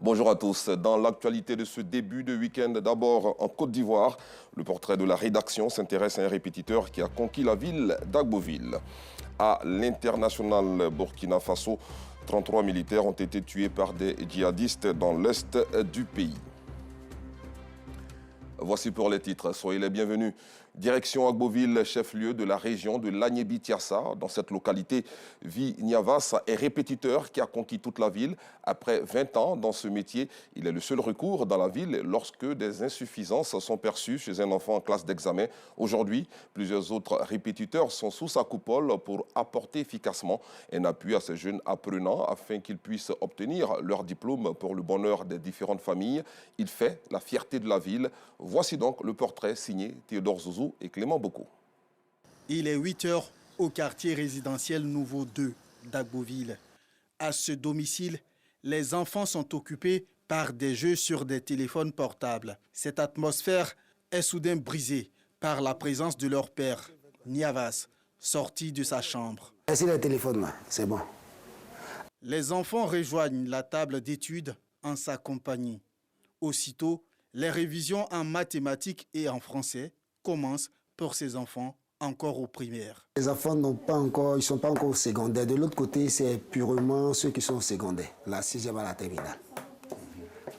Bonjour à tous. Dans l'actualité de ce début de week-end, d'abord en Côte d'Ivoire, le portrait de la rédaction s'intéresse à un répétiteur qui a conquis la ville d'Agboville. À l'international Burkina Faso, 33 militaires ont été tués par des djihadistes dans l'est du pays. Voici pour les titres. Soyez les bienvenus. Direction Agboville, chef-lieu de la région de l'Agnébi-Tiassa. Dans cette localité vit Niavas, un répétiteur qui a conquis toute la ville. Après 20 ans dans ce métier, il est le seul recours dans la ville lorsque des insuffisances sont perçues chez un enfant en classe d'examen. Aujourd'hui, plusieurs autres répétiteurs sont sous sa coupole pour apporter efficacement un appui à ces jeunes apprenants afin qu'ils puissent obtenir leur diplôme pour le bonheur des différentes familles. Il fait la fierté de la ville. Voici donc le portrait signé Théodore Zouzou et Clément Boko. Il est 8 heures au quartier résidentiel Nouveau 2 d'Agboville. À ce domicile, les enfants sont occupés par des jeux sur des téléphones portables. Cette atmosphère est soudain brisée par la présence de leur père, Niavas, sorti de sa chambre. Merci le téléphone là, c'est bon. Les enfants rejoignent la table d'études en sa compagnie. Aussitôt, les révisions en mathématiques et en français commencent pour ces enfants encore au primaire. Les enfants ils ne sont pas encore au secondaire. De l'autre côté, c'est purement ceux qui sont au secondaire, la 6e à la terminale.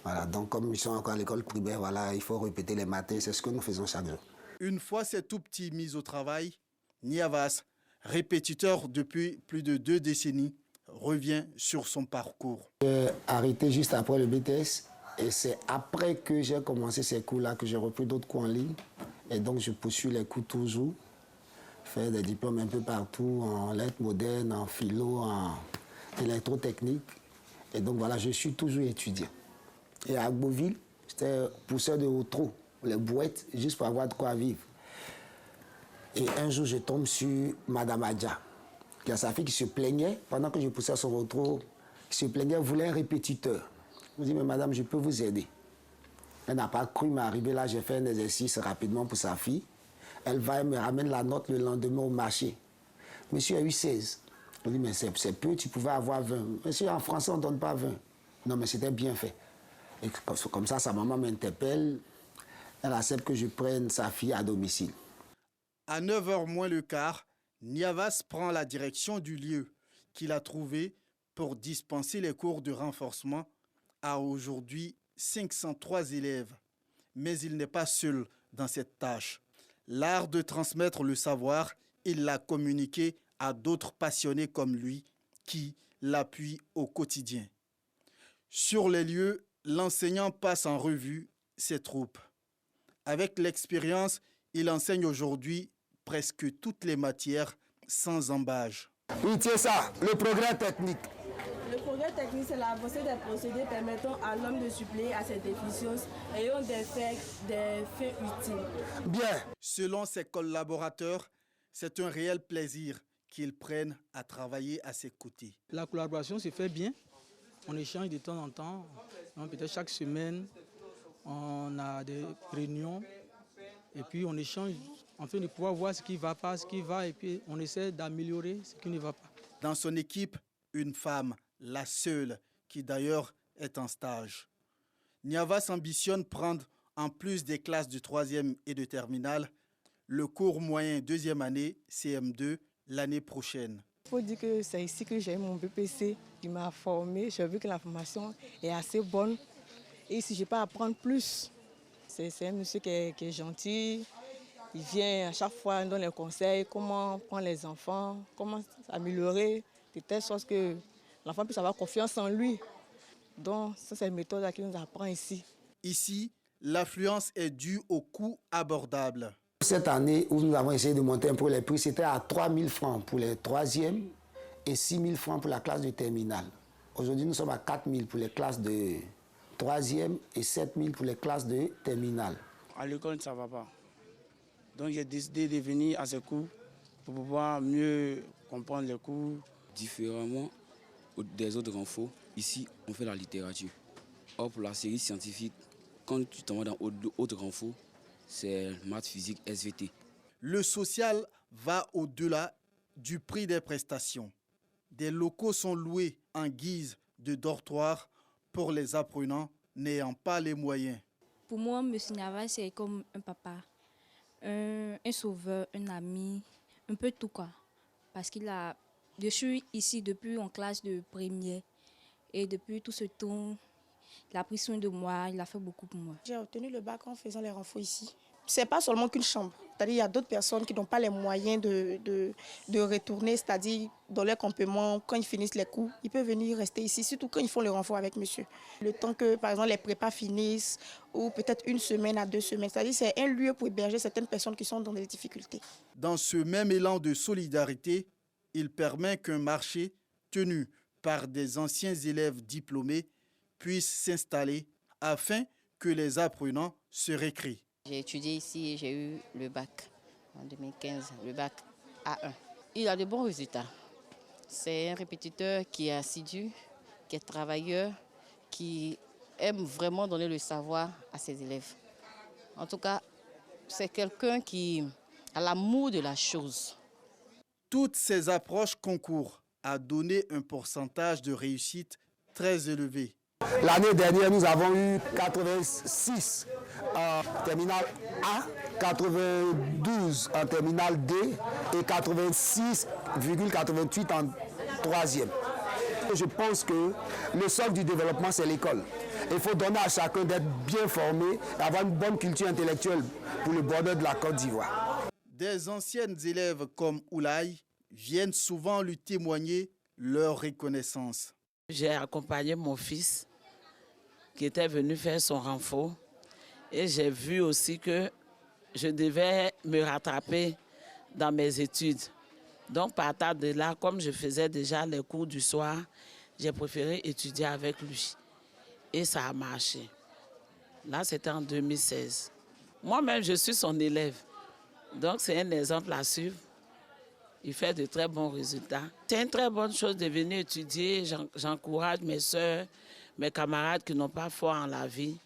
Voilà, donc comme ils sont encore à l'école primaire, voilà, il faut répéter les matins, c'est ce que nous faisons chaque jour. Une fois ces tout-petits mis au travail, Niavas, répétiteur depuis plus de 2 décennies, revient sur son parcours. J'ai arrêté juste après le BTS. Et c'est après que j'ai commencé ces cours-là que j'ai repris d'autres cours en ligne. Et donc, je poursuis les cours toujours. Faire des diplômes un peu partout, en lettres modernes, en philo, en électrotechnique. Et donc, voilà, je suis toujours étudiant. Et à Agboville, j'étais pousseur de haut-trot, les bouettes, juste pour avoir de quoi vivre. Et un jour, je tombe sur Madame Adja, qui a sa fille qui se plaignait, pendant que je poussais son haut-trot, qui se plaignait, voulait un répétiteur. Je me dis, mais madame, je peux vous aider. Elle n'a pas cru m'arriver là, j'ai fait un exercice rapidement pour sa fille. Elle va et me ramène la note le lendemain au marché. Monsieur a eu 16. Je lui dis, mais c'est peu, tu pouvais avoir 20. Monsieur, en français, on ne donne pas 20. Non, mais c'était bien fait. Et comme ça, sa maman m'interpelle. Elle accepte que je prenne sa fille à domicile. À 9h moins le quart, Niavas prend la direction du lieu qu'il a trouvé pour dispenser les cours de renforcement à aujourd'hui 503 élèves. Mais il n'est pas seul dans cette tâche. L'art de transmettre le savoir, il l'a communiqué à d'autres passionnés comme lui qui l'appuient au quotidien. Sur les lieux, l'enseignant passe en revue ses troupes. Avec l'expérience, il enseigne aujourd'hui presque toutes les matières sans embâge. Oui, tiens ça, le progrès technique. Le progrès technique, c'est l'avancée des procédés permettant à l'homme de suppléer à ses déficiences et ont des fins utiles. Bien. Selon ses collaborateurs, c'est un réel plaisir qu'ils prennent à travailler à ses côtés. La collaboration se fait bien. On échange de temps en temps. Peut-être chaque semaine, on a des réunions et puis on échange afin de pouvoir voir ce qui ne va pas, ce qui va, et puis on essaie d'améliorer ce qui ne va pas. Dans son équipe, une femme, la seule, qui d'ailleurs est en stage. Niavas ambitionne prendre, en plus des classes de 3e et de terminale, le cours moyen 2e année, CM2, l'année prochaine. Il faut dire que c'est ici que j'ai eu mon BPC qui m'a formé. J'ai vu que la formation est assez bonne. Et ici, je peux apprendre plus. C'est un monsieur qui est gentil. Il vient à chaque fois, il donne les conseils, comment prendre les enfants, comment s'améliorer, de telle sorte que l'enfant puisse avoir confiance en lui. Donc, c'est une méthode qu'il nous apprend ici. Ici, l'affluence est due au coût abordable. Cette année où nous avons essayé de monter un peu les prix, c'était à 3 000 francs pour les 3e et 6 000 francs pour la classe de terminale. Aujourd'hui, nous sommes à 4 000 pour les classes de 3e et 7 000 pour les classes de terminale. À l'école, ça ne va pas. Donc j'ai décidé de venir à ce cours pour pouvoir mieux comprendre les cours. Différemment des autres infos, ici on fait la littérature. Or pour la série scientifique, quand tu t'en vas dans autres infos, c'est maths, physique, SVT. Le social va au-delà du prix des prestations. Des locaux sont loués en guise de dortoir pour les apprenants n'ayant pas les moyens. Pour moi, M. Niavas, c'est comme un papa, un sauveur, un ami, un peu tout quoi. Parce je suis ici depuis en classe de première et depuis tout ce temps, il a pris soin de moi, il a fait beaucoup pour moi. J'ai obtenu le bac en faisant les renforts ici. Ce n'est pas seulement qu'une chambre. C'est-à-dire qu'il y a d'autres personnes qui n'ont pas les moyens de retourner, c'est-à-dire dans leur campement, quand ils finissent les cours, ils peuvent venir rester ici, surtout quand ils font le renfort avec monsieur. Le temps que, par exemple, les prépas finissent, ou peut-être 1 semaine à 2 semaines. C'est-à-dire que c'est un lieu pour héberger certaines personnes qui sont dans des difficultés. Dans ce même élan de solidarité, il permet qu'un marché tenu par des anciens élèves diplômés puisse s'installer afin que les apprenants se récréent. J'ai étudié ici et j'ai eu le bac en 2015, le bac A1. Il a de bons résultats. C'est un répétiteur qui est assidu, qui est travailleur, qui aime vraiment donner le savoir à ses élèves. En tout cas, c'est quelqu'un qui a l'amour de la chose. Toutes ces approches concourent à donner un pourcentage de réussite très élevé. L'année dernière, nous avons eu 86 en terminale A, 92 en terminale D et 86,88 en troisième. Je pense que le socle du développement, c'est l'école. Il faut donner à chacun d'être bien formé, d'avoir une bonne culture intellectuelle pour le bonheur de la Côte d'Ivoire. Des anciennes élèves comme Oulaye viennent souvent lui témoigner leur reconnaissance. J'ai accompagné mon fils qui était venu faire son renfort et j'ai vu aussi que je devais me rattraper dans mes études. Donc, partant de là, comme je faisais déjà les cours du soir, j'ai préféré étudier avec lui. Et ça a marché. Là, c'était en 2016. Moi-même, je suis son élève. Donc, c'est un exemple à suivre. Il fait de très bons résultats. C'est une très bonne chose de venir étudier. J'encourage mes soeurs, mes camarades qui n'ont pas foi en la vie,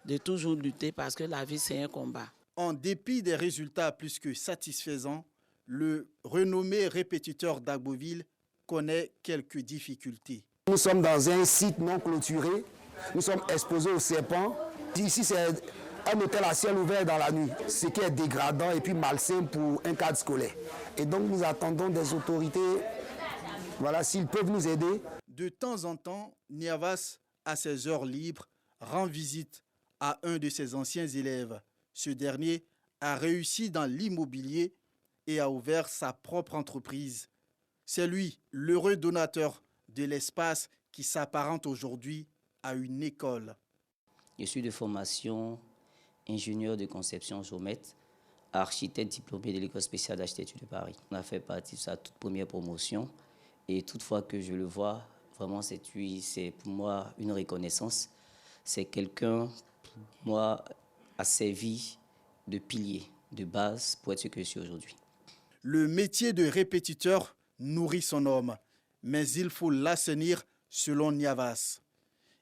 de toujours lutter parce que la vie, c'est un combat. En dépit des résultats plus que satisfaisants, le renommé répétiteur d'Agboville connaît quelques difficultés. Nous sommes dans un site non clôturé. Nous sommes exposés aux serpents. Ici, c'est un hôtel à ciel ouvert dans la nuit, ce qui est dégradant et puis malsain pour un cadre scolaire. Et donc, nous attendons des autorités, voilà, s'ils peuvent nous aider. De temps en temps, Niavas, à ses heures libres, rend visite à un de ses anciens élèves. Ce dernier a réussi dans l'immobilier et a ouvert sa propre entreprise. C'est lui, l'heureux donateur de l'espace qui s'apparente aujourd'hui à une école. Je suis de formation ingénieur de conception géomètre, architecte diplômé de l'École spéciale d'architecture de Paris. On a fait partie de sa toute première promotion et toutefois que je le vois, vraiment c'est pour moi une reconnaissance. C'est quelqu'un, pour moi, a servi de pilier, de base pour être ce que je suis aujourd'hui. Le métier de répétiteur nourrit son homme, mais il faut l'assainir selon Niavas.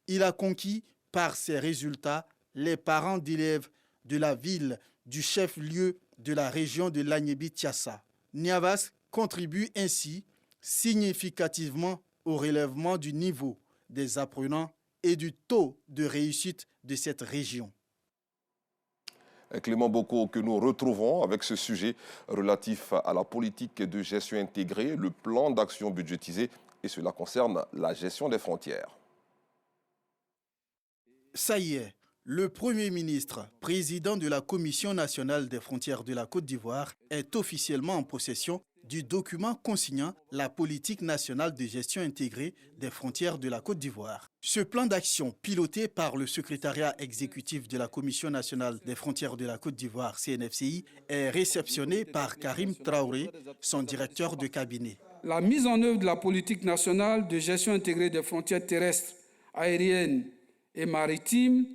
Il a conquis par ses résultats les parents d'élèves de la ville du chef-lieu de la région de l'Agnébi-Tiassa. Niavas contribue ainsi significativement au relèvement du niveau des apprenants et du taux de réussite de cette région. Clément Boko, que nous retrouvons avec ce sujet relatif à la politique de gestion intégrée, le plan d'action budgétisé, et cela concerne la gestion des frontières. Ça y est, le Premier ministre, président de la Commission nationale des frontières de la Côte d'Ivoire, est officiellement en possession du document consignant la politique nationale de gestion intégrée des frontières de la Côte d'Ivoire. Ce plan d'action, piloté par le secrétariat exécutif de la Commission nationale des frontières de la Côte d'Ivoire, CNFCI, est réceptionné par Karim Traoré, son directeur de cabinet. La mise en œuvre de la politique nationale de gestion intégrée des frontières terrestres, aériennes et maritimes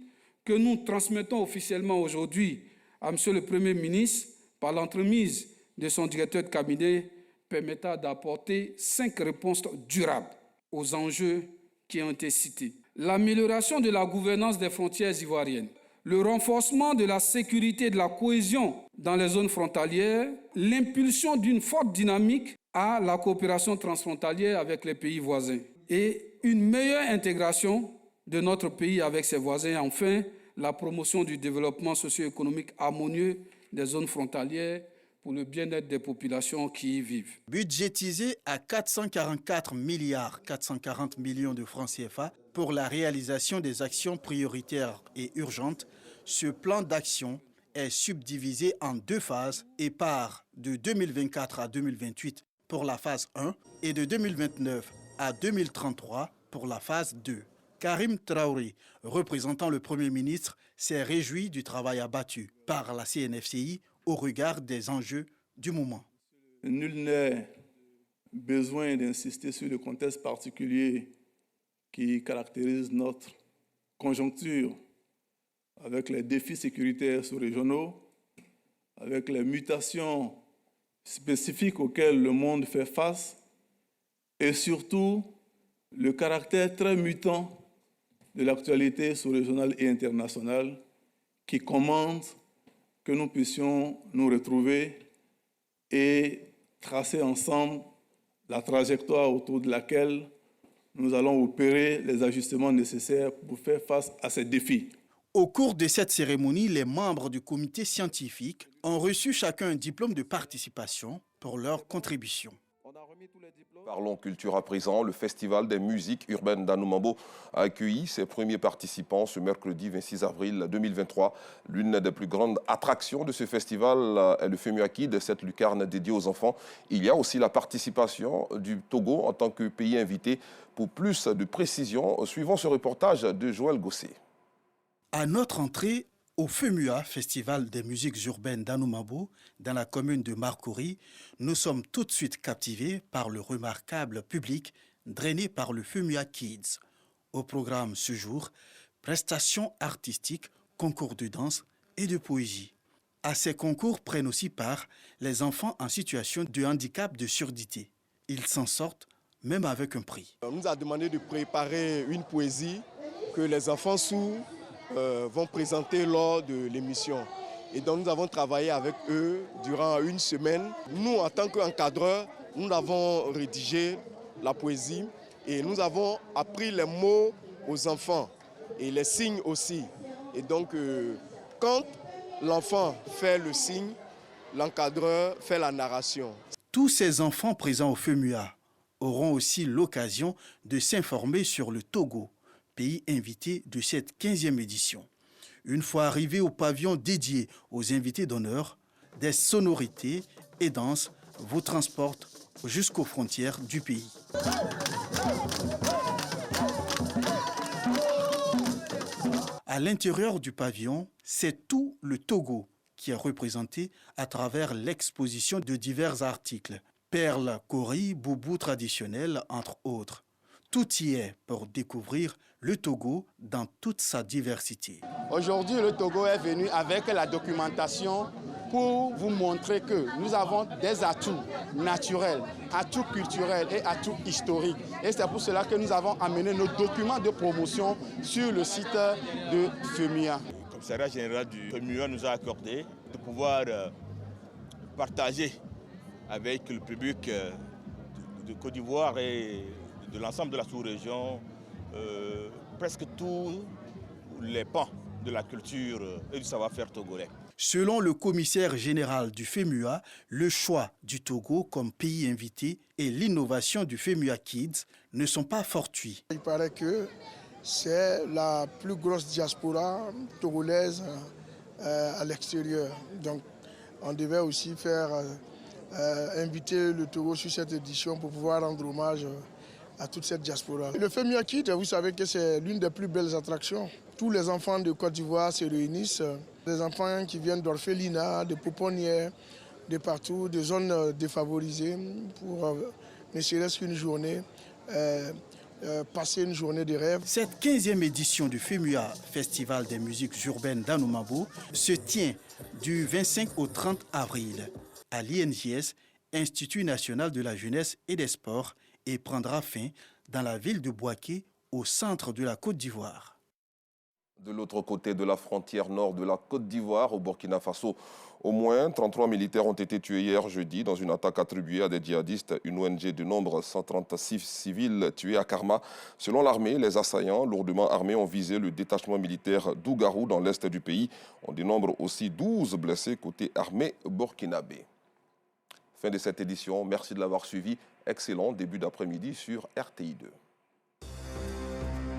que nous transmettons officiellement aujourd'hui à M. le Premier ministre par l'entremise de son directeur de cabinet permettra d'apporter 5 réponses durables aux enjeux qui ont été cités. L'amélioration de la gouvernance des frontières ivoiriennes, le renforcement de la sécurité et de la cohésion dans les zones frontalières, l'impulsion d'une forte dynamique à la coopération transfrontalière avec les pays voisins et une meilleure intégration de notre pays avec ses voisins. Et enfin, la promotion du développement socio-économique harmonieux des zones frontalières pour le bien-être des populations qui y vivent. Budgétisé à 444 milliards 440 millions de francs CFA pour la réalisation des actions prioritaires et urgentes, ce plan d'action est subdivisé en 2 phases et part de 2024 à 2028 pour la phase 1 et de 2029 à 2033 pour la phase 2. Karim Traoré, représentant le Premier ministre, s'est réjoui du travail abattu par la CNFCI au regard des enjeux du moment. Nul n'est besoin d'insister sur le contexte particulier qui caractérise notre conjoncture, avec les défis sécuritaires sous-régionaux, avec les mutations spécifiques auxquelles le monde fait face et surtout le caractère très mutant de l'actualité sous-régionale et internationale qui commande que nous puissions nous retrouver et tracer ensemble la trajectoire autour de laquelle nous allons opérer les ajustements nécessaires pour faire face à ces défis. Au cours de cette cérémonie, les membres du comité scientifique ont reçu chacun un diplôme de participation pour leur contribution. Parlons culture à présent. Le Festival des musiques urbaines d'Anoumambo a accueilli ses premiers participants ce mercredi 26 avril 2023. L'une des plus grandes attractions de ce festival est le FEMUA Kid, cette lucarne dédiée aux enfants. Il y a aussi la participation du Togo en tant que pays invité. Pour plus de précision, suivons ce reportage de Joël Gossé. À notre entrée au FEMUA, Festival des musiques urbaines d'Anoumambo, dans la commune de Marcouri, nous sommes tout de suite captivés par le remarquable public drainé par le FEMUA Kids. Au programme ce jour, prestations artistiques, concours de danse et de poésie. À ces concours prennent aussi part les enfants en situation de handicap de surdité. Ils s'en sortent même avec un prix. On nous a demandé de préparer une poésie que les enfants sourds vont présenter lors de l'émission. Et donc nous avons travaillé avec eux durant une semaine. Nous, en tant qu'encadreurs, nous avons rédigé la poésie et nous avons appris les mots aux enfants et les signes aussi. Et donc, quand l'enfant fait le signe, l'encadreur fait la narration. Tous ces enfants présents au FEMUA auront aussi l'occasion de s'informer sur le Togo, pays invité de cette 15e édition. Une fois arrivés au pavillon dédié aux invités d'honneur, des sonorités et danses vous transportent jusqu'aux frontières du pays. À l'intérieur du pavillon, c'est tout le Togo qui est représenté à travers l'exposition de divers articles. Perles, kori, boubou traditionnels, entre autres. Tout y est pour découvrir le Togo dans toute sa diversité. Aujourd'hui, le Togo est venu avec la documentation pour vous montrer que nous avons des atouts naturels, atouts culturels et atouts historiques. Et c'est pour cela que nous avons amené nos documents de promotion sur le site de FEMUA. Le commissariat général du FEMUA nous a accordé de pouvoir partager avec le public de Côte d'Ivoire et de l'ensemble de la sous-région presque tous les pans de la culture et du savoir-faire togolais. Selon le commissaire général du FEMUA, le choix du Togo comme pays invité et l'innovation du FEMUA Kids ne sont pas fortuits. Il paraît que c'est la plus grosse diaspora togolaise à l'extérieur. Donc on devait aussi faire inviter le Togo sur cette édition pour pouvoir rendre hommage à toute cette diaspora. Le FEMUA Kids, vous savez que c'est l'une des plus belles attractions. Tous les enfants de Côte d'Ivoire se réunissent. Des enfants qui viennent d'orphelinats, de pouponnières, de partout, de zones défavorisées, pour ne serait-ce qu'une journée, passer une journée de rêve. Cette 15e édition du FEMUA, Festival des musiques urbaines d'Anoumambo, se tient du 25 au 30 avril à l'INJS, Institut national de la jeunesse et des sports, et prendra fin dans la ville de Bouaké, au centre de la Côte d'Ivoire. De l'autre côté de la frontière nord de la Côte d'Ivoire, au Burkina Faso, au moins 33 militaires ont été tués hier jeudi dans une attaque attribuée à des djihadistes. Une ONG dénombre 136 civils tués à Karma. Selon l'armée, les assaillants lourdement armés ont visé le détachement militaire d'Ougarou dans l'est du pays. On dénombre aussi 12 blessés côté armée burkinabé. Fin de cette édition. Merci de l'avoir suivi. Excellent début d'après-midi sur RTI2.